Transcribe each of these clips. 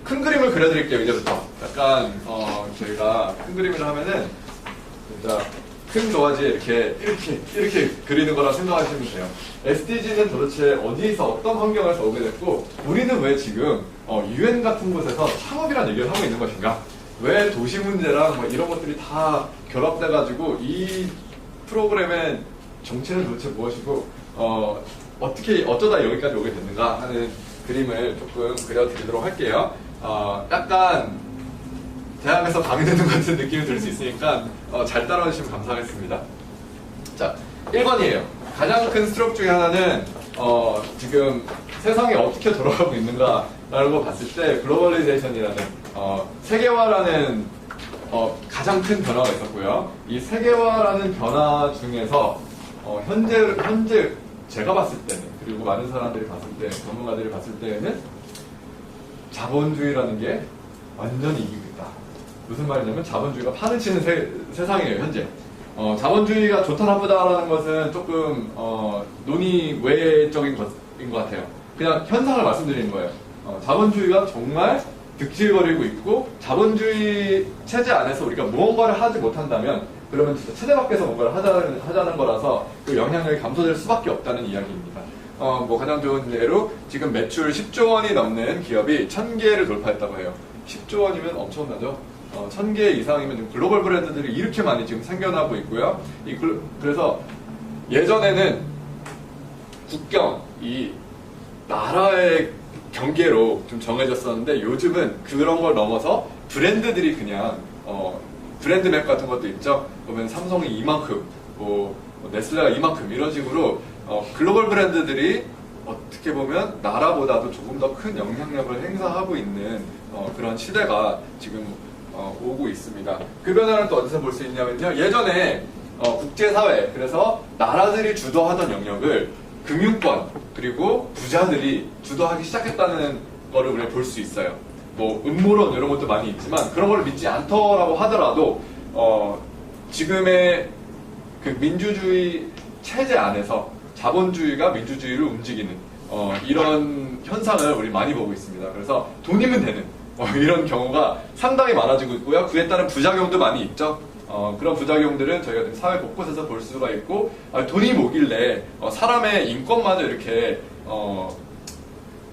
큰 그림을 그려드릴게요. 이제부터 약간 저희가 큰 그림을 하면은 진짜 큰 도화지에 이렇게 그리는 거라 생각하시면 돼요. SDG는 도대체 어디서 어떤 환경에서 오게 됐고, 우리는 왜 지금 UN 같은 곳에서 창업이라는 얘기를 하고 있는 것인가? 왜 도시 문제랑 뭐 이런 것들이 다 결합돼가지고 이 프로그램의 정체는 도대체 무엇이고 어떻게 어쩌다 여기까지 오게 됐는가 하는 그림을 조금 그려드리도록 할게요. 약간 대학에서 강의되는 것 같은 느낌이 들 수 있으니까 잘 따라오시면 감사하겠습니다. 자, 1번이에요. 가장 큰 스트로크 중에 하나는 지금 세상이 어떻게 돌아가고 있는가라는 걸 봤을 때 글로벌리제이션이라는 세계화라는 가장 큰 변화가 있었고요. 이 세계화라는 변화 중에서 현재 제가 봤을 때는, 그리고 많은 사람들이 봤을 때, 전문가들이 봤을 때는 자본주의라는 게 완전히 이기고 있다. 무슨 말이냐면 자본주의가 판을 치는 세상이에요, 현재. 자본주의가 좋다 나쁘다라는 것은 조금 논의 외적인 것인 것 같아요. 그냥 현상을 말씀드리는 거예요. 자본주의가 정말 득실거리고 있고, 자본주의 체제 안에서 우리가 무언가를 하지 못한다면 그러면 진짜 체제 밖에서 뭔가를 하자는 거라서 그 영향력이 감소될 수밖에 없다는 이야기입니다. 뭐 가장 좋은 예로 지금 매출 10조 원이 넘는 기업이 1000개를 돌파했다고 해요. 10조 원이면 엄청나죠? 1000개 이상이면 지금 글로벌 브랜드들이 이렇게 많이 지금 생겨나고 있고요. 그래서 예전에는 국경, 이 나라의 경계로 좀 정해졌었는데, 요즘은 그런 걸 넘어서 브랜드들이 그냥 브랜드맵 같은 것도 있죠. 보면 삼성이 이만큼, 뭐 네슬레가 이만큼 이런 식으로 글로벌 브랜드들이 어떻게 보면 나라보다도 조금 더 큰 영향력을 행사하고 있는 그런 시대가 지금 오고 있습니다. 그 변화를 또 어디서 볼 수 있냐면요. 예전에 국제사회, 그래서 나라들이 주도하던 영역을 금융권 그리고 부자들이 주도하기 시작했다는 거를 우리가 볼 수 있어요. 뭐 음모론 이런 것도 많이 있지만 그런 걸 믿지 않더라고 하더라도 지금의 그 민주주의 체제 안에서 자본주의가 민주주의를 움직이는 이런 현상을 우리 많이 보고 있습니다. 그래서 돈이면 되는 이런 경우가 상당히 많아지고 있고요. 그에 따른 부작용도 많이 있죠. 그런 부작용들은 저희가 지금 사회 곳곳에서 볼 수가 있고, 돈이 뭐길래 사람의 인권마저 이렇게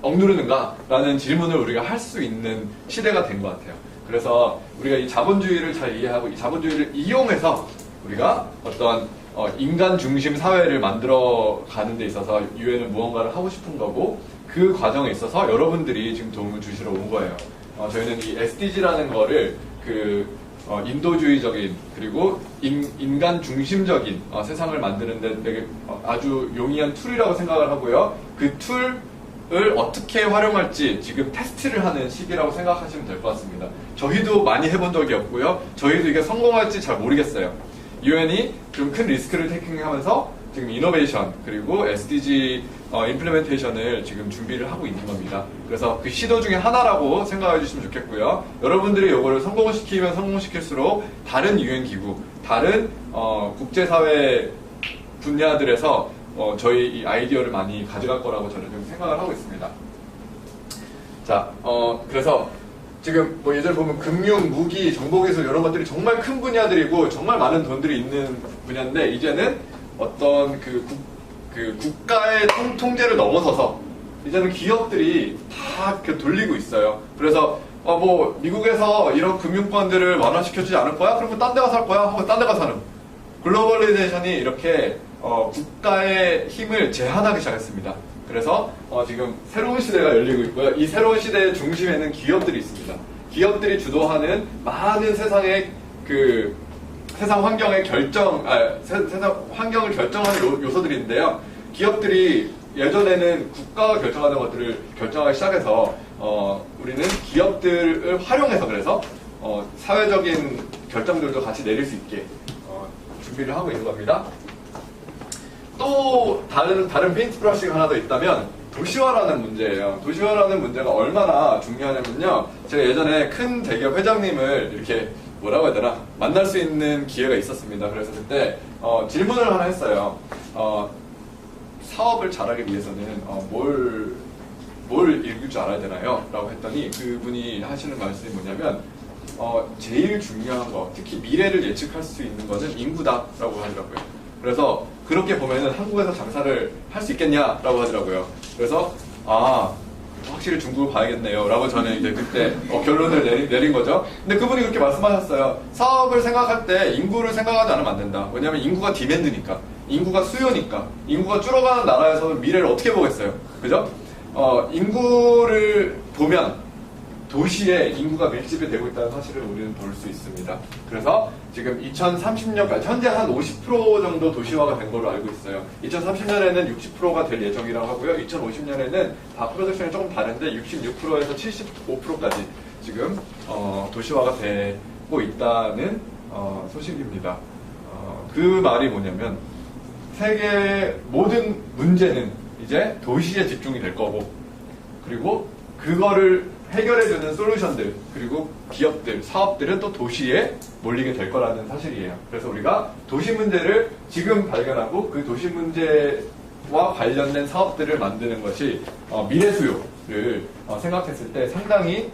억누르는가라는 질문을 우리가 할 수 있는 시대가 된 것 같아요. 그래서 우리가 이 자본주의를 잘 이해하고 이 자본주의를 이용해서 우리가 어떤 인간 중심 사회를 만들어 가는 데 있어서 유엔은 무언가를 하고 싶은 거고, 그 과정에 있어서 여러분들이 지금 도움을 주시러 온 거예요. 저희는 이 SDG라는 거를 인도주의적인 그리고 인간 중심적인 세상을 만드는데 되게 아주 용이한 툴이라고 생각을 하고요. 그 툴을 어떻게 활용할지 지금 테스트를 하는 시기라고 생각하시면 될 것 같습니다. 저희도 많이 해본 적이 없고요. 저희도 이게 성공할지 잘 모르겠어요. 유엔이 좀 큰 리스크를 테이킹하면서 지금 이노베이션 그리고 SDG 임플리멘테이션을 지금 준비를 하고 있는 겁니다. 그래서 그 시도 중에 하나라고 생각해 주시면 좋겠고요. 여러분들이 이거를 성공을 시키면 성공시킬수록 다른 유엔 기구, 다른 국제사회 분야들에서 저희 이 아이디어를 많이 가져갈 거라고 저는 좀 생각을 하고 있습니다. 자, 그래서 지금 뭐 예전에 보면 금융, 무기, 정보기술 이런 것들이 정말 큰 분야들이고 정말 많은 돈들이 있는 분야인데, 이제는 어떤 그 국가의 통제를 넘어서서 이제는 기업들이 다 이렇게 돌리고 있어요. 그래서 뭐 미국에서 이런 금융권들을 완화시켜주지 않을 거야? 그러면 딴 데 가서 할 거야? 하고 딴 데 가서 하는 글로벌리제이션이 이렇게 국가의 힘을 제한하기 시작했습니다. 그래서 지금 새로운 시대가 열리고 있고요. 이 새로운 시대의 중심에는 기업들이 있습니다. 기업들이 주도하는 많은 세상의 세상 환경의 세상 환경을 결정하는 요소들인데요. 기업들이 예전에는 국가가 결정하는 것들을 결정하기 시작해서 우리는 기업들을 활용해서 그래서 사회적인 결정들도 같이 내릴 수 있게 준비를 하고 있는 겁니다. 또 다른 페인트 브러쉬가 하나 더 있다면 도시화라는 문제예요. 도시화라는 문제가 얼마나 중요하냐면요. 제가 예전에 큰 대기업 회장님을 이렇게 뭐라고 해야 되나 만날 수 있는 기회가 있었습니다. 그래서 그때 질문을 하나 했어요. 사업을 잘하기 위해서는 뭘 뭘 읽을 줄 알아야 되나요? 라고 했더니 그분이 하시는 말씀이 뭐냐면 제일 중요한 거, 특히 미래를 예측할 수 있는 거는 인구다라고 하더라고요. 그래서 그렇게 보면은 한국에서 장사를 할 수 있겠냐라고 하더라고요. 그래서 확실히 중국을 봐야겠네요 라고 저는 이제 그때 결론을 내린 거죠. 근데 그분이 그렇게 말씀하셨어요. 사업을 생각할 때 인구를 생각하지 않으면 안 된다. 왜냐하면 인구가 디맨드니까, 인구가 수요니까, 인구가 줄어가는 나라에서는 미래를 어떻게 보겠어요, 그죠? 인구를 보면 도시에 인구가 밀집이 되고 있다는 사실을 우리는 볼 수 있습니다. 그래서 지금 2030년까지 현재 한 50% 정도 도시화가 된 걸로 알고 있어요. 2030년에는 60%가 될 예정이라고 하고요. 2050년에는 다 프로젝션이 조금 다른데 66%에서 75%까지 지금 도시화가 되고 있다는 소식입니다. 그 말이 뭐냐면 세계 모든 문제는 이제 도시에 집중이 될 거고, 그리고 그거를 해결해주는 솔루션들, 그리고 기업들, 사업들은 또 도시에 몰리게 될 거라는 사실이에요. 그래서 우리가 도시 문제를 지금 발견하고 그 도시 문제와 관련된 사업들을 만드는 것이 미래 수요를 생각했을 때 상당히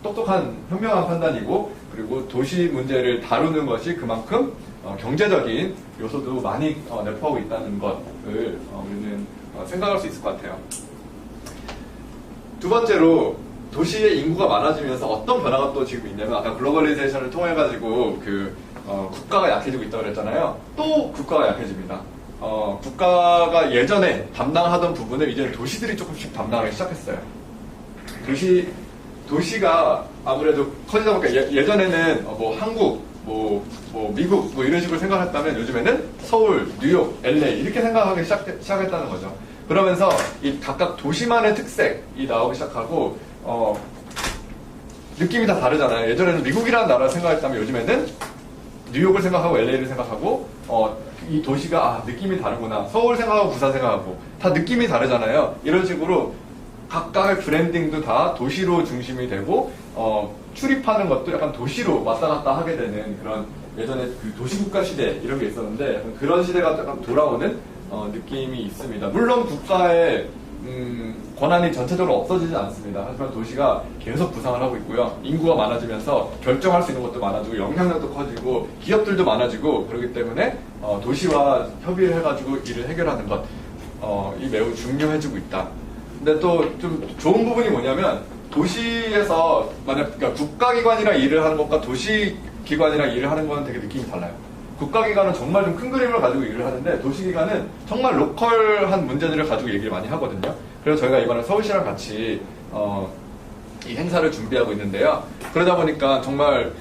똑똑한 현명한 판단이고, 그리고 도시 문제를 다루는 것이 그만큼 경제적인 요소도 많이 내포하고 있다는 것을 우리는 생각할 수 있을 것 같아요. 두 번째로, 도시의 인구가 많아지면서 어떤 변화가 또 지금 있냐면, 아까 글로벌리제이션을 통해가지고 국가가 약해지고 있다고 그랬잖아요. 또 국가가 약해집니다. 국가가 예전에 담당하던 부분을 이제 도시들이 조금씩 담당하기 시작했어요. 도시가 아무래도 커지다 보니까 예전에는 뭐 한국, 뭐 미국 뭐 이런 식으로 생각했다면 요즘에는 서울, 뉴욕, LA 이렇게 생각하기 시작했다는 거죠. 그러면서 이 각각 도시만의 특색이 나오기 시작하고 느낌이 다 다르잖아요. 예전에는 미국이라는 나라를 생각했다면 요즘에는 뉴욕을 생각하고 LA를 생각하고 이 도시가 느낌이 다르구나. 서울 생각하고 부산 생각하고 다 느낌이 다르잖아요. 이런 식으로 각각의 브랜딩도 다 도시로 중심이 되고 출입하는 것도 약간 도시로 왔다 갔다 하게 되는 그런, 예전에 그 도시국가 시대 이런 게 있었는데 그런 시대가 약간 돌아오는 느낌이 있습니다. 물론 국가의 권한이 전체적으로 없어지지 않습니다. 하지만 도시가 계속 부상을 하고 있고요. 인구가 많아지면서 결정할 수 있는 것도 많아지고 영향력도 커지고 기업들도 많아지고, 그렇기 때문에 도시와 협의를 해가지고 일을 해결하는 것이 매우 중요해지고 있다. 근데 또 좀 좋은 부분이 뭐냐면, 도시에서 그러니까 국가기관이랑 일을 하는 것과 도시기관이랑 일을 하는 건 되게 느낌이 달라요. 국가기관은 정말 좀 큰 그림을 가지고 일을 하는데, 도시기관은 정말 로컬한 문제들을 가지고 얘기를 많이 하거든요. 그래서 저희가 이번에 서울시랑 같이 이 행사를 준비하고 있는데요. 그러다 보니까 정말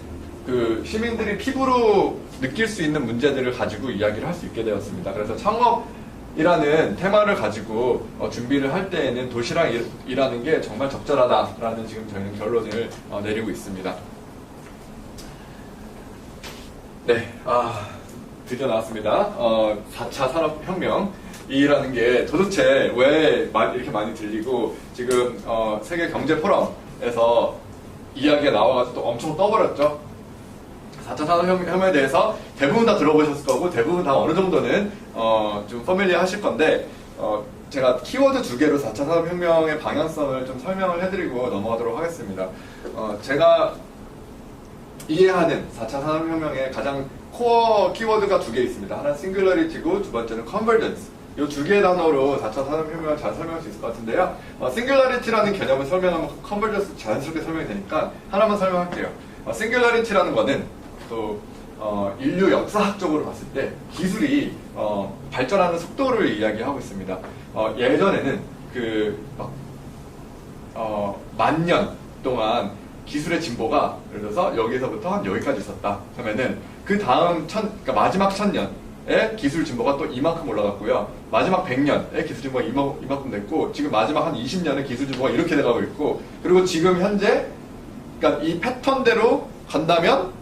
그 시민들이 피부로 느낄 수 있는 문제들을 가지고 이야기를 할 수 있게 되었습니다. 그래서 창업이라는 테마를 가지고 준비를 할 때에는 도시랑 일하는 게 정말 적절하다라는 지금 저희는 결론을 내리고 있습니다. 네, 드디어 나왔습니다. 4차 산업혁명이라는 게 도대체 왜 이렇게 많이 들리고, 지금 세계 경제 포럼에서 이야기가 나와가지고 또 엄청 떠버렸죠. 4차 산업혁명에 대해서 대부분 다 들어보셨을 거고, 대부분 다 어느 정도는 좀 퍼밀리어 하실 건데, 제가 키워드 2개로 4차 산업혁명의 방향성을 좀 설명을 해드리고 넘어가도록 하겠습니다. 제가 이해하는 4차 산업혁명의 가장 코어 키워드가 2개 있습니다. 하나는 싱귤러리티고 두 번째는 컨버전스. 이 2개의 단어로 4차 산업혁명을 잘 설명할 수 있을 것 같은데요. 싱귤러리티라는 개념을 설명하면 컨버전스 자연스럽게 설명이 되니까 하나만 설명할게요. 싱귤러리티라는 거는 또 인류 역사학적으로 봤을 때 기술이 발전하는 속도를 이야기하고 있습니다. 예전에는 만 년 동안 기술의 진보가 예를 들어서 여기서부터 한 여기까지 있었다 그러면은 그 다음 그러니까 마지막 1000년에 기술 진보가 또 이만큼 올라갔고요. 마지막 100년에 기술 진보가 이만큼 됐고, 지금 마지막 한 20년에 기술 진보가 이렇게 돼가고 있고, 그리고 지금 현재 그러니까 이 패턴대로 간다면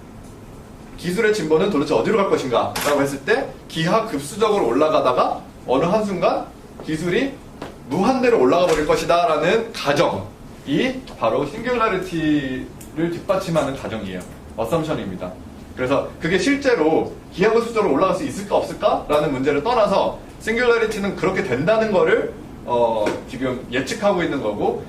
기술의 진보는 도대체 어디로 갈 것인가 라고 했을 때 기하급수적으로 올라가다가 어느 한순간 기술이 무한대로 올라가 버릴 것이다 라는 가정이 바로 싱귤러리티를 뒷받침하는 가정이에요. 어썸션입니다. 그래서 그게 실제로 기하급수적으로 올라갈 수 있을까 없을까 라는 문제를 떠나서 싱귤러리티는 그렇게 된다는 거를 지금 예측하고 있는 거고,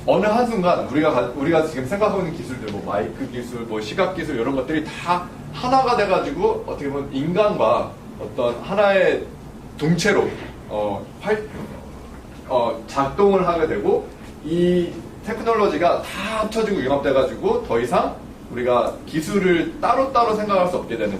어느 한순간 우리가 지금 생각하고 있는 기술들, 뭐 마이크 기술, 뭐 시각 기술 이런 것들이 다 하나가 돼가지고 어떻게 보면 인간과 어떤 하나의 동체로 작동을 하게 되고, 이 테크놀로지가 다 합쳐지고 융합돼가지고 더 이상 우리가 기술을 따로따로 생각할 수 없게 되는,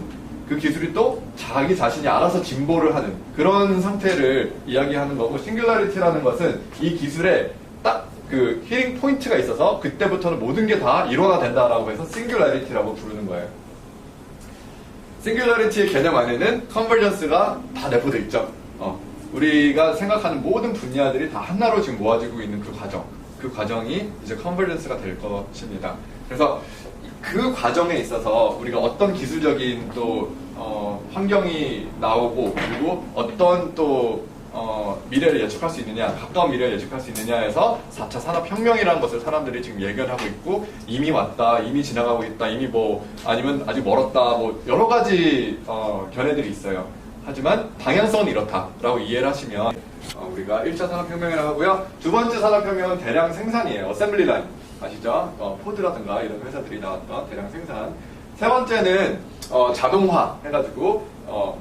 그 기술이 또 자기 자신이 알아서 진보를 하는 그런 상태를 이야기하는 거고, 싱귤라리티라는 것은 이 기술에 딱 그 힐링 포인트가 있어서 그때부터는 모든 게 다 일원화된다라고 해서 싱귤라리티라고 부르는 거예요. 싱귤라리티의 개념 안에는 컨버전스가 다 내포되어 있죠. 우리가 생각하는 모든 분야들이 다 하나로 지금 모아지고 있는 그 과정이 이제 컨버전스가 될 것입니다. 그래서 그 과정에 있어서 우리가 어떤 기술적인 또 환경이 나오고, 그리고 어떤 또 미래를 예측할 수 있느냐, 가까운 미래를 예측할 수 있느냐에서 4차 산업혁명이라는 것을 사람들이 지금 예견하고 있고, 이미 왔다, 이미 지나가고 있다, 이미 뭐 아니면 아직 멀었다, 뭐 여러 가지 견해들이 있어요. 하지만 방향성은 이렇다라고 이해를 하시면 우리가 1차 산업혁명이라고 하고요. 두 번째 산업혁명은 대량 생산이에요. 어셈블리 라인 아시죠? 포드라든가 이런 회사들이 나왔던 대량 생산. 세 번째는 자동화 해가지고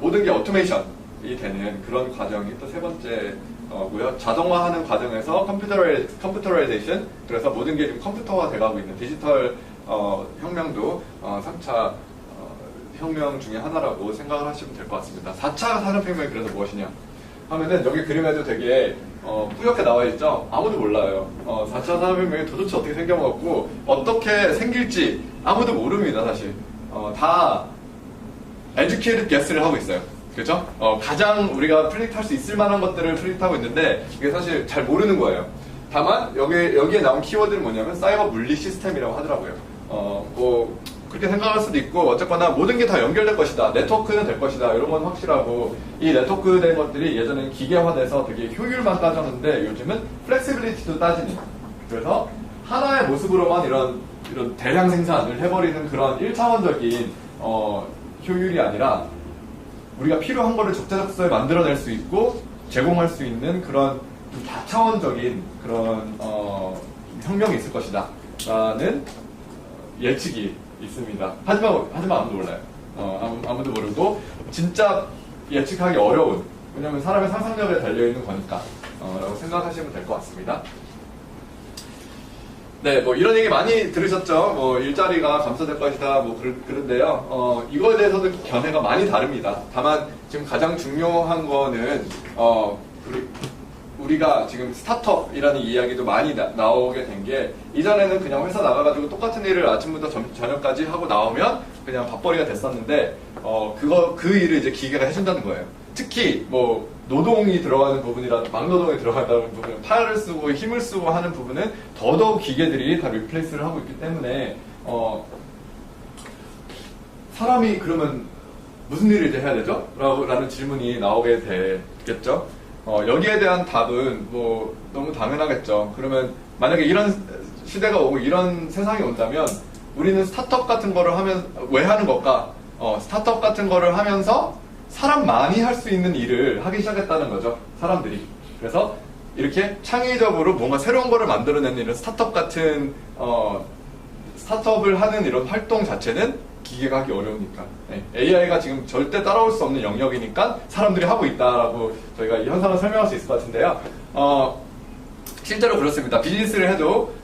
모든 게 오토메이션이 되는 그런 과정이 또 세 번째고요. 자동화하는 과정에서 컴퓨터라이제이션, 그래서 모든 게 지금 컴퓨터화 돼가고 있는 디지털 혁명도 3차 혁명 중에 하나라고 생각을 하시면 될 것 같습니다. 4차 산업혁명이 그래서 무엇이냐 하면은, 여기 그림에도 되게 뿌옇게 나와 있죠? 아무도 몰라요. 4차 산업혁명이 도대체 어떻게 생겨먹었고 어떻게 생길지 아무도 모릅니다. 사실 다 educated guess를 하고 있어요. 그렇죠? 가장 우리가 프리딕트할 수 있을 만한 것들을 프리딕트하고 있는데, 이게 사실 잘 모르는 거예요. 다만 여기에 나온 키워드는 뭐냐면 사이버 물리 시스템이라고 하더라고요. 뭐 그렇게 생각할 수도 있고, 어쨌거나 모든 게 다 연결될 것이다, 네트워크는 될 것이다, 이런 건 확실하고, 이 네트워크 된 것들이 예전에는 기계화돼서 되게 효율만 따졌는데 요즘은 플렉시빌리티도 따지는, 그래서 하나의 모습으로만 이런 대량 생산을 해버리는 그런 1차원적인 효율이 아니라, 우리가 필요한 거를 적재적소에 만들어낼 수 있고 제공할 수 있는 그런 다차원적인 그런 혁명이 있을 것이다 라는 예측이 있습니다. 하지만 아무도 몰라요. 아무도 모르고, 진짜 예측하기 어려운, 왜냐면 사람의 상상력에 달려있는 거니까 라고 생각하시면 될 것 같습니다. 네, 뭐 이런 얘기 많이 들으셨죠? 뭐 일자리가 감소될 것이다, 뭐 그런데요. 이거에 대해서도 견해가 많이 다릅니다. 다만 지금 가장 중요한 거는 우리가 지금 스타트업이라는 이야기도 많이 나오게 된 게, 이전에는 그냥 회사 나가가지고 똑같은 일을 아침부터 저녁까지 하고 나오면 그냥 밥벌이가 됐었는데, 그 일을 이제 기계가 해준다는 거예요. 특히 뭐 노동이 들어가는 부분이라, 막노동이 들어간다는 부분, 팔을 쓰고 힘을 쓰고 하는 부분은 더더욱 기계들이 다 리플레이스를 하고 있기 때문에 사람이 그러면 무슨 일을 이제 해야 되죠? 라는 질문이 나오게 되겠죠. 여기에 대한 답은 뭐 너무 당연하겠죠. 그러면 만약에 이런 시대가 오고 이런 세상이 온다면, 우리는 스타트업 같은 거를 왜 하는 걸까? 스타트업 같은 거를 하면서 사람만이 할 수 있는 일을 하기 시작했다는 거죠. 사람들이. 그래서 이렇게 창의적으로 뭔가 새로운 거를 만들어내는 이런 스타트업 같은 스타트업을 하는 이런 활동 자체는 기계가 하기 어려우니까, AI가 지금 절대 따라올 수 없는 영역이니까 사람들이 하고 있다라고 저희가 이 현상을 설명할 수 있을 것 같은데요. 실제로 그렇습니다. 비즈니스를 해도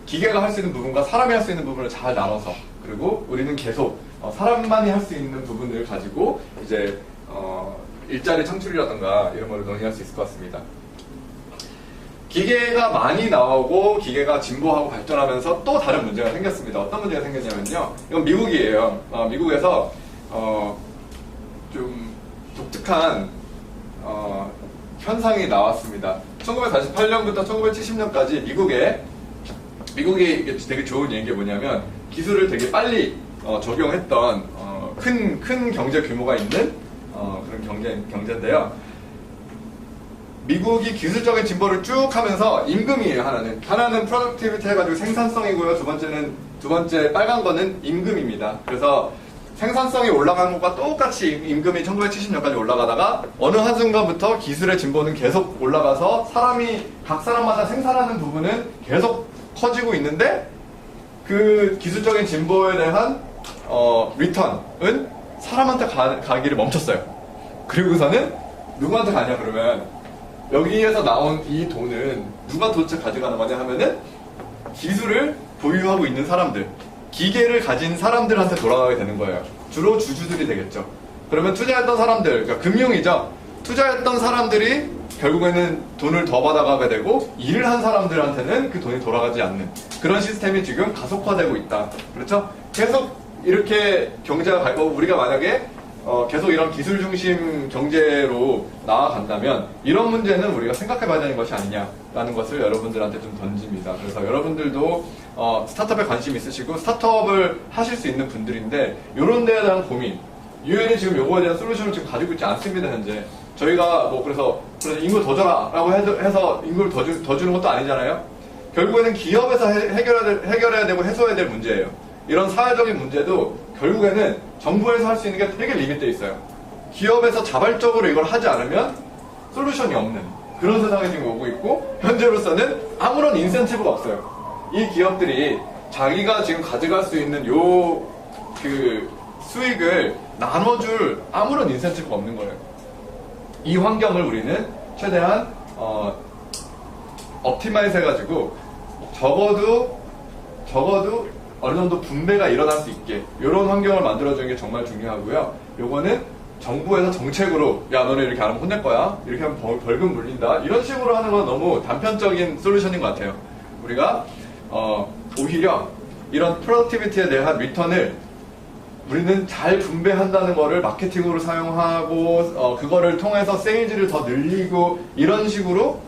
기계가 할 수 있는 부분과 사람이 할 수 있는 부분을 잘 나눠서, 그리고 우리는 계속 사람만이 할 수 있는 부분을 가지고 이제 일자리 창출이라든가 이런 걸 논의할 수 있을 것 같습니다. 기계가 많이 나오고 기계가 진보하고 발전하면서 또 다른 문제가 생겼습니다. 어떤 문제가 생겼냐면요, 이건 미국이에요. 미국에서 좀 독특한 현상이 나왔습니다. 1948년부터 1970년까지 미국이 되게 좋은 얘기가 뭐냐면, 기술을 되게 빨리 적용했던 큰 경제 규모가 있는 그런 경제인데요. 미국이 기술적인 진보를 쭉 하면서 임금이에요. 하나는 프로덕티비티 해가지고 생산성이고요. 두 번째 빨간 거는 임금입니다. 그래서 생산성이 올라간 것과 똑같이 임금이 1970년까지 올라가다가 어느 한순간부터 기술의 진보는 계속 올라가서 각 사람마다 생산하는 부분은 계속 커지고 있는데 그 기술적인 진보에 대한 리턴은 사람한테 가기를 멈췄어요. 그리고서는 누구한테 가냐 그러면 여기에서 나온 이 돈은 누가 도대체 가져가는 거냐 하면은 기술을 보유하고 있는 사람들, 기계를 가진 사람들한테 돌아가게 되는 거예요. 주로 주주들이 되겠죠. 그러면 투자했던 사람들, 그러니까 금융이죠. 투자했던 사람들이 결국에는 돈을 더 받아가게 되고 일을 한 사람들한테는 그 돈이 돌아가지 않는 그런 시스템이 지금 가속화되고 있다. 그렇죠? 계속 이렇게 경제가 갈 거고 우리가 만약에 계속 이런 기술 중심 경제로 나아간다면 이런 문제는 우리가 생각해봐야 되는 것이 아니냐라는 것을 여러분들한테 좀 던집니다. 그래서 여러분들도 스타트업에 관심 있으시고 스타트업을 하실 수 있는 분들인데 이런 데에 대한 고민, 유엔이 지금 요거에 대한 솔루션을 지금 가지고 있지 않습니다. 현재 저희가 뭐 그래서 인구 더 줘라라고 해서 인구를 더 주는 것도 아니잖아요. 결국에는 기업에서 해결해야 되고 해소해야 될 문제예요. 이런 사회적인 문제도 결국에는 정부에서 할 수 있는 게 되게 리밋되어 있어요. 기업에서 자발적으로 이걸 하지 않으면 솔루션이 없는 그런 세상이 지금 오고 있고 현재로서는 아무런 인센티브가 없어요. 이 기업들이 자기가 지금 가져갈 수 있는 그 수익을 나눠줄 아무런 인센티브가 없는 거예요. 이 환경을 우리는 최대한 옵티마이즈 해가지고 적어도 어느 정도 분배가 일어날 수 있게 이런 환경을 만들어주는 게 정말 중요하고요. 요거는 정부에서 정책으로 야 너네 이렇게 안 하면 혼낼 거야, 이렇게 하면 벌금 물린다, 이런 식으로 하는 건 너무 단편적인 솔루션인 것 같아요. 우리가 오히려 이런 프로덕티비티에 대한 리턴을 우리는 잘 분배한다는 거를 마케팅으로 사용하고 그거를 통해서 세일즈를 더 늘리고 이런 식으로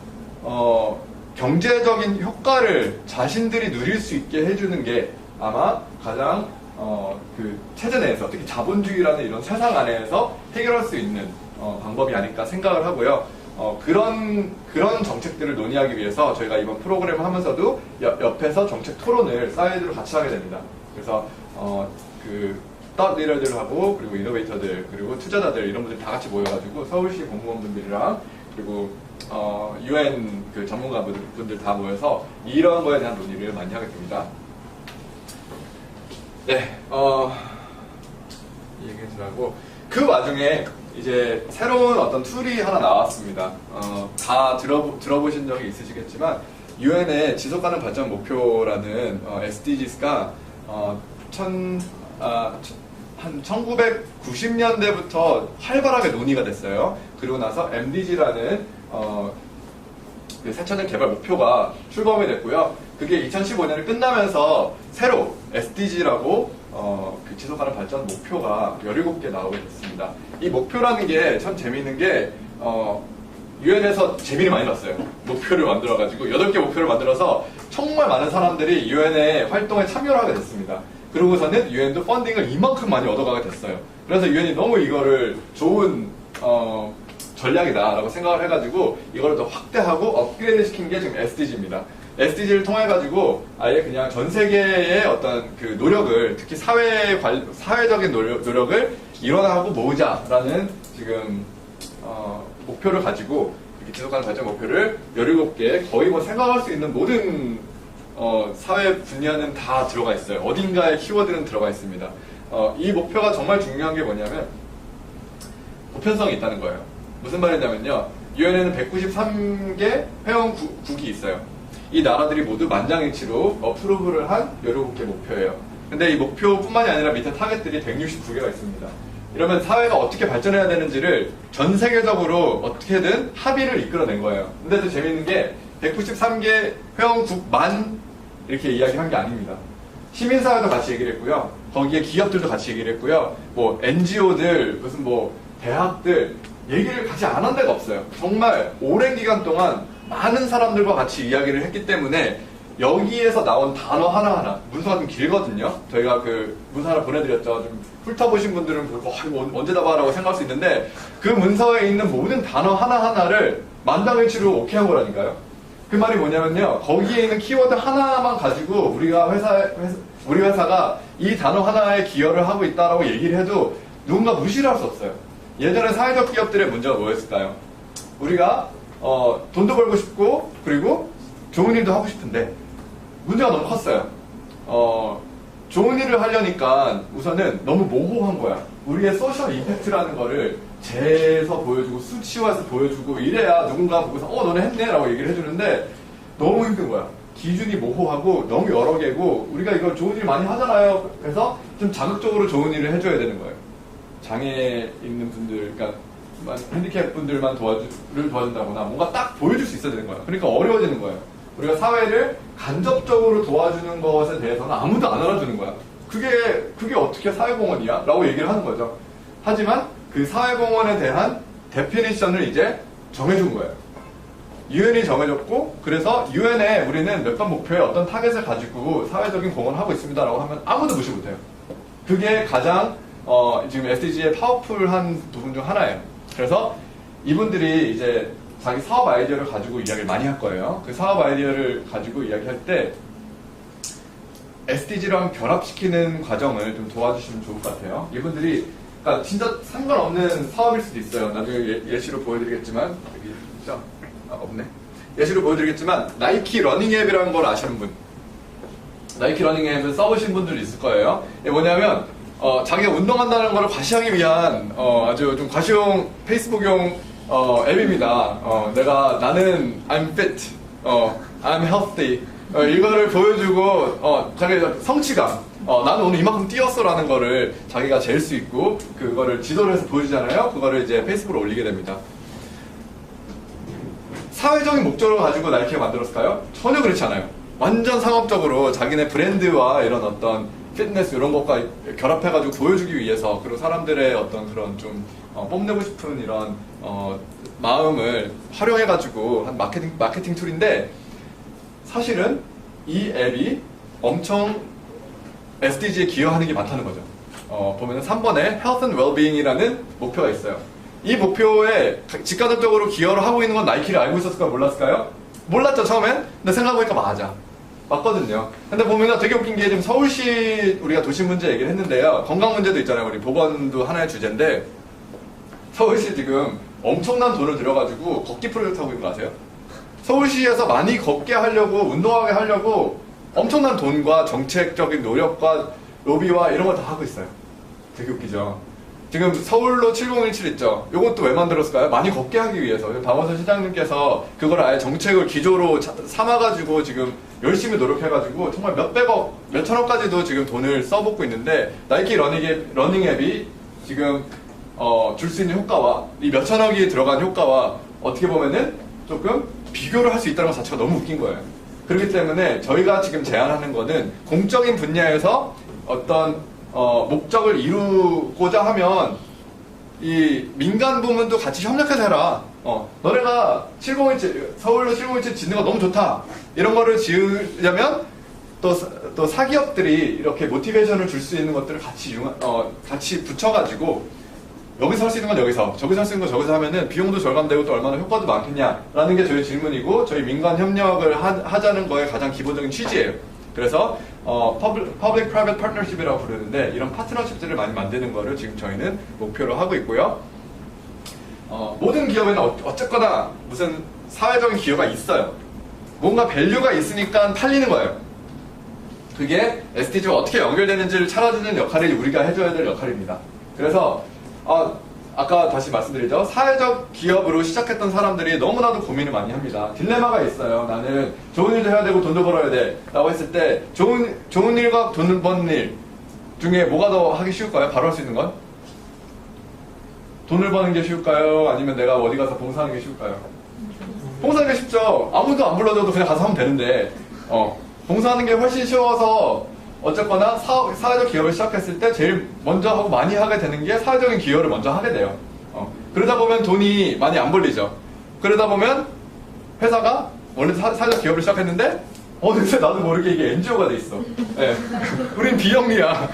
경제적인 효과를 자신들이 누릴 수 있게 해주는 게 아마 가장 그 체제 내에서 특히 자본주의라는 이런 세상 안에서 해결할 수 있는 방법이 아닐까 생각을 하고요. 그런 정책들을 논의하기 위해서 저희가 이번 프로그램을 하면서도 옆에서 정책 토론을 사이드로 같이 하게 됩니다. 그래서 그 탑 리더들하고 그리고 이노베이터들 그리고 투자자들 이런 분들 다 같이 모여가지고 서울시 공무원분들이랑 그리고 UN 그 전문가분들 다 모여서 이런 거에 대한 논의를 많이 하게 됩니다. 네, 이 얘기를 하고 그 와중에 이제 새로운 어떤 툴이 하나 나왔습니다. 다 들어보신 적이 있으시겠지만 UN의 지속가능 발전 목표라는 SDGs가 한 1990년대부터 활발하게 논의가 됐어요. 그리고 나서 MDG라는 그 새천년 개발 목표가 출범이 됐고요. 그게 2015년을 끝나면서 새로 SDG라고 그 지속가능 발전 목표가 17개 나오게 됐습니다. 이 목표라는 게 참 재미있는 게 UN에서 재미를 많이 봤어요. 목표를 만들어가지고 8개 목표를 만들어서 정말 많은 사람들이 UN의 활동에 참여를 하게 됐습니다. 그러고서는 UN도 펀딩을 이만큼 많이 얻어가게 됐어요. 그래서 UN이 너무 이거를 좋은 전략이다라고 생각을 해가지고 이거를 더 확대하고 업그레이드 시킨 게 지금 SDG입니다. SDG를 통해가지고 아예 그냥 전 세계의 어떤 그 노력을 특히 사회적인 노력을 일원화하고 모으자라는 지금 목표를 가지고 이렇게 지속가능 발전 목표를 17개 거의 뭐 생각할 수 있는 모든 사회 분야는 다 들어가 있어요. 어딘가에 키워드는 들어가 있습니다. 이 목표가 정말 중요한 게 뭐냐면 보편성이 있다는 거예요. 무슨 말이냐면요. UN에는 193개 회원국이 있어요. 이 나라들이 모두 만장일치로 어프로브를 한 17개 목표예요. 근데 이 목표뿐만이 아니라 밑에 타겟들이 169개가 있습니다. 이러면 사회가 어떻게 발전해야 되는지를 전 세계적으로 어떻게든 합의를 이끌어낸 거예요. 근데 또 재밌는 게 193개 회원국만 이렇게 이야기한 게 아닙니다. 시민사회도 같이 얘기를 했고요. 거기에 기업들도 같이 얘기를 했고요. 뭐 NGO들, 무슨 뭐 대학들 얘기를 같이 안 한 데가 없어요. 정말 오랜 기간 동안 많은 사람들과 같이 이야기를 했기 때문에 여기에서 나온 단어 하나하나, 문서가 좀 길거든요. 저희가 그 문서 하나 보내드렸죠. 좀 훑어보신 분들은 이거 언제 다 봐라고 생각할 수 있는데 그 문서에 있는 모든 단어 하나하나를 만장일치로 오케이 한 거라니까요. 그 말이 뭐냐면요. 거기에 있는 키워드 하나만 가지고 우리 회사가 이 단어 하나에 기여를 하고 있다라고 얘기를 해도 누군가 무시를 할 수 없어요. 예전에 사회적 기업들의 문제가 뭐였을까요? 우리가 돈도 벌고 싶고 그리고 좋은 일도 하고 싶은데 문제가 너무 컸어요. 좋은 일을 하려니까 우선은 너무 모호한 거야. 우리의 소셜 임팩트라는 거를 재서 보여주고 수치화해서 보여주고 이래야 누군가 보고서 너네 했네 라고 얘기를 해주는데 너무 힘든 거야. 기준이 모호하고 너무 여러 개고 우리가 이거 좋은 일 많이 하잖아요. 그래서 좀 자극적으로 좋은 일을 해줘야 되는 거예요. 장애 있는 분들, 그러니까 핸디캡 분들만 도와준다거나 뭔가 딱 보여줄 수 있어야 되는 거야. 그러니까 어려워지는 거예요. 우리가 사회를 간접적으로 도와주는 것에 대해서는 아무도 안 알아주는 거야. 그게 어떻게 사회공헌이야? 라고 얘기를 하는 거죠. 하지만 그 사회공헌에 대한 데피니션을 이제 정해준 거예요. 유엔이 정해줬고, 그래서 유엔에 우리는 몇 번 목표에 어떤 타겟을 가지고 사회적인 공헌을 하고 있습니다라고 하면 아무도 무시 못해요. 그게 가장 지금 SDG의 파워풀한 부분 중 하나예요. 그래서 이분들이 이제 자기 사업 아이디어를 가지고 이야기를 많이 할 거예요. 그 사업 아이디어를 가지고 이야기할 때 SDG랑 결합시키는 과정을 좀 도와주시면 좋을 것 같아요. 이분들이 그러니까 진짜 상관없는 사업일 수도 있어요. 나중에 예시로 보여드리겠지만 여기 있죠? 없네. 예시로 보여드리겠지만 나이키 러닝 앱이라는 걸 아시는 분, 나이키 러닝 앱을 써보신 분들이 있을 거예요. 이게 뭐냐면 자기가 운동한다는 걸 과시하기 위한 아주 좀 과시용 페이스북용 앱입니다. 나는 I'm fit, I'm healthy 이거를 보여주고 자기 성취감, 나는 오늘 이만큼 뛰었어라는 거를 자기가 잴 수 있고 그거를 지도를 해서 보여주잖아요. 그거를 이제 페이스북으로 올리게 됩니다. 사회적인 목적을 가지고 나이키가 만들었을까요? 전혀 그렇지 않아요. 완전 상업적으로 자기네 브랜드와 이런 어떤 피트니스 이런 것과 결합해가지고 보여주기 위해서 그리고 사람들의 어떤 그런 좀 뽐내고 싶은 이런 마음을 활용해가지고 한 마케팅 툴인데 사실은 이 앱이 엄청 SDG에 기여하는 게 많다는 거죠. 보면은 3번에 Health and Well-being이라는 목표가 있어요. 이 목표에 직간접적으로 기여를 하고 있는 건 나이키를 알고 있었을까요? 몰랐을까요? 몰랐죠, 처음엔? 근데 생각해보니까 맞거든요. 근데 보면은 되게 웃긴 게 지금 서울시 우리가 도시 문제 얘기를 했는데요. 건강 문제도 있잖아요. 우리 보건도 하나의 주제인데 서울시 지금 엄청난 돈을 들여가지고 걷기 프로젝트 하고 있는 거 아세요? 서울시에서 많이 걷게 하려고 운동하게 하려고 엄청난 돈과 정책적인 노력과 로비와 이런 걸 다 하고 있어요. 되게 웃기죠. 지금 서울로 7017 있죠. 이것도 왜 만들었을까요? 많이 걷게 하기 위해서. 박원순 시장님께서 그걸 아예 정책을 기조로 삼아가지고 지금 열심히 노력해가지고 정말 몇백억, 몇천억까지도 지금 돈을 써붓고 있는데 나이키 러닝 앱이 지금 줄 수 있는 효과와 이 몇천억이 들어간 효과와 어떻게 보면은 조금 비교를 할 수 있다는 것 자체가 너무 웃긴 거예요. 그렇기 때문에 저희가 지금 제안하는 거는 공적인 분야에서 어떤 목적을 이루고자 하면 이 민간 부문도 같이 협력해서 해라. 너네가 7017 서울로 7017 짓는 거 너무 좋다. 이런 거를 지으려면 또 사기업들이 이렇게 모티베이션을 줄 수 있는 것들을 같이 붙여가지고 여기서 할 수 있는 건 여기서, 저기서 할 수 있는 건 저기서 하면은 비용도 절감되고 또 얼마나 효과도 많겠냐라는 게 저희 질문이고 저희 민간 협력을 하자는 거의 가장 기본적인 취지예요. 그래서 Public-Private Partnership이라고 부르는데 이런 파트너십들을 많이 만드는 거를 지금 저희는 목표로 하고 있고요. 모든 기업에는 어쨌거나 무슨 사회적인 기여가 있어요. 뭔가 밸류가 있으니까 팔리는 거예요. 그게 SDG와 어떻게 연결되는지를 찾아주는 역할이 우리가 해줘야 될 역할입니다. 그래서 아까 다시 말씀드리죠. 사회적 기업으로 시작했던 사람들이 너무나도 고민을 많이 합니다. 딜레마가 있어요. 나는 좋은 일도 해야 되고 돈도 벌어야 돼 라고 했을 때 좋은 일과 돈 버는 일 중에 뭐가 더 하기 쉬울까요? 바로 할 수 있는 건? 돈을 버는 게 쉬울까요? 아니면 내가 어디 가서 봉사하는 게 쉬울까요? 봉사하는 게 쉽죠. 아무도 안 불러줘도 그냥 가서 하면 되는데 봉사하는 게 훨씬 쉬워서 어쨌거나 사회적 기업을 시작했을 때 제일 먼저 하고 많이 하게 되는 게 사회적인 기여를 먼저 하게 돼요. 그러다 보면 돈이 많이 안 벌리죠. 그러다 보면 회사가 원래 사회적 기업을 시작했는데 어느새 나도 모르게 이게 NGO가 돼 있어. 네. 우린 비영리야.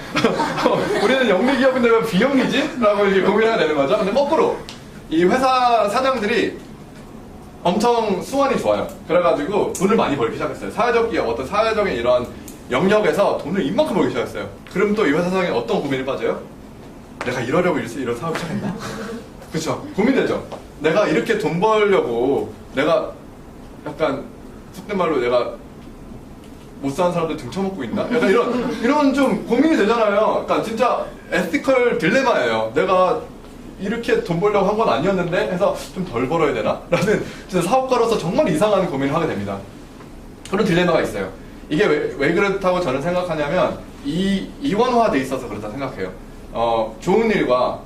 우리는 영리 기업인데 왜 비영리지? 라고 이제 고민하게 되는 거죠. 근데 거꾸로 이 회사 사장들이 엄청 수완이 좋아요. 그래가지고 돈을 많이 벌기 시작했어요. 사회적 기업, 어떤 사회적인 이런 영역에서 돈을 이만큼 벌기 시작했어요. 그럼 또 이 회사상에 어떤 고민이 빠져요? 내가 이러려고 이런 사업 시작했나? 그쵸? 고민되죠? 내가 이렇게 돈 벌려고 내가 약간 속된 말로 내가 못 사는 사람들 등쳐먹고 있나? 약간 이런 좀 고민이 되잖아요. 그러니까 진짜 에티컬 딜레마예요. 내가 이렇게 돈 벌려고 한 건 아니었는데 해서 좀 덜 벌어야 되나? 라는 진짜 사업가로서 정말 이상한 고민을 하게 됩니다. 그런 딜레마가 있어요. 이게 왜 그렇다고 저는 생각하냐면 이원화돼 있어서 그렇다 생각해요. 좋은 일과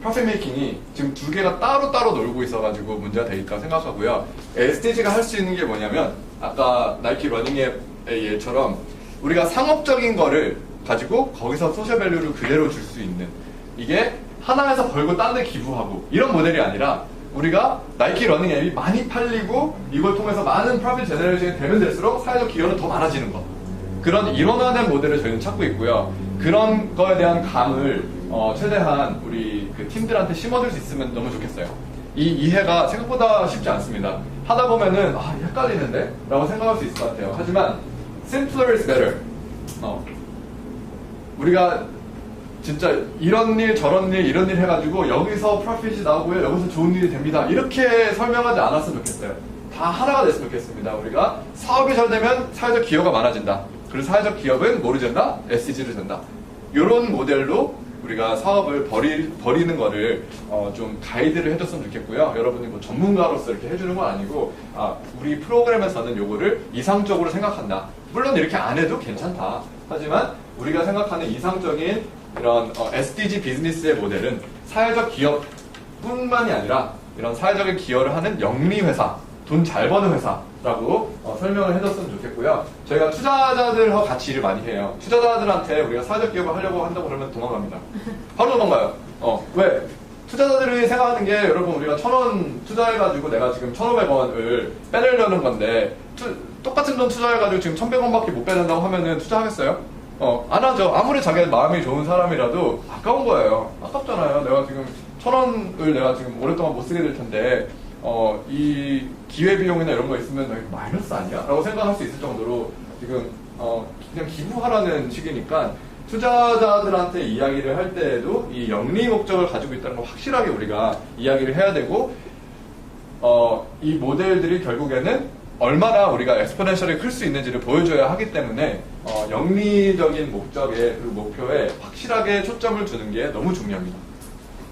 프로핏 메이킹이 지금 두 개가 따로따로 놀고 있어가지고 문제가 되니까 생각하고요. SDG가 할 수 있는 게 뭐냐면 아까 나이키 러닝앱의 예처럼 우리가 상업적인 거를 가지고 거기서 소셜 밸류를 그대로 줄 수 있는, 이게 하나에서 벌고 딴 데 기부하고 이런 모델이 아니라 우리가 나이키 러닝 앱이 많이 팔리고 이걸 통해서 많은 프로핏 제너레이션이 되면 될수록 사회적 기여는 더 많아지는 거, 그런 일원화된 모델을 저희는 찾고 있고요. 그런 거에 대한 감을 최대한 우리 그 팀들한테 심어줄 수 있으면 너무 좋겠어요. 이 이해가 생각보다 쉽지 않습니다. 하다 보면은 헷갈리는데? 라고 생각할 수 있을 것 같아요. 하지만 simpler is better. 우리가 진짜 이런 일 저런 일 이런 일 해가지고 여기서 프로핏이 나오고요, 여기서 좋은 일이 됩니다, 이렇게 설명하지 않았으면 좋겠어요. 다 하나가 됐으면 좋겠습니다. 우리가 사업이 잘 되면 사회적 기여가 많아진다, 그리고 사회적 기업은 뭐를 된다? SDG를 된다. 이런 모델로 우리가 사업을 벌이는 거를 좀 가이드를 해줬으면 좋겠고요. 여러분이 뭐 전문가로서 이렇게 해주는 건 아니고, 우리 프로그램에서는 요거를 이상적으로 생각한다. 물론 이렇게 안 해도 괜찮다. 하지만 우리가 생각하는 이상적인 이런 SDG 비즈니스의 모델은 사회적 기업뿐만이 아니라 이런 사회적인 기여를 하는 영리회사, 돈 잘 버는 회사라고 설명을 해줬으면 좋겠고요. 저희가 투자자들하고 같이 일을 많이 해요. 투자자들한테 우리가 사회적 기업을 하려고 한다고 그러면 도망갑니다. 바로 도망가요. 왜? 투자자들이 생각하는 게, 여러분 우리가 1,000원 투자해가지고 내가 지금 1,500원을 빼내려는 건데 똑같은 돈 투자해가지고 지금 1,100원밖에 못 빼낸다고 하면은 투자하겠어요? 안 하죠. 아무리 자기 마음이 좋은 사람이라도 아까운 거예요. 아깝잖아요. 내가 지금 1,000원을 내가 지금 오랫동안 못 쓰게 될 텐데 이 기회비용이나 이런 거 있으면 마이너스 아니야? 라고 생각할 수 있을 정도로 지금 그냥 기부하라는 식이니까, 투자자들한테 이야기를 할 때에도 이 영리 목적을 가지고 있다는 걸 확실하게 우리가 이야기를 해야 되고, 이 모델들이 결국에는 얼마나 우리가 엑스포넨셜이 클 수 있는지를 보여줘야 하기 때문에 영리적인 목적에, 그리고 목표에 확실하게 초점을 두는 게 너무 중요합니다.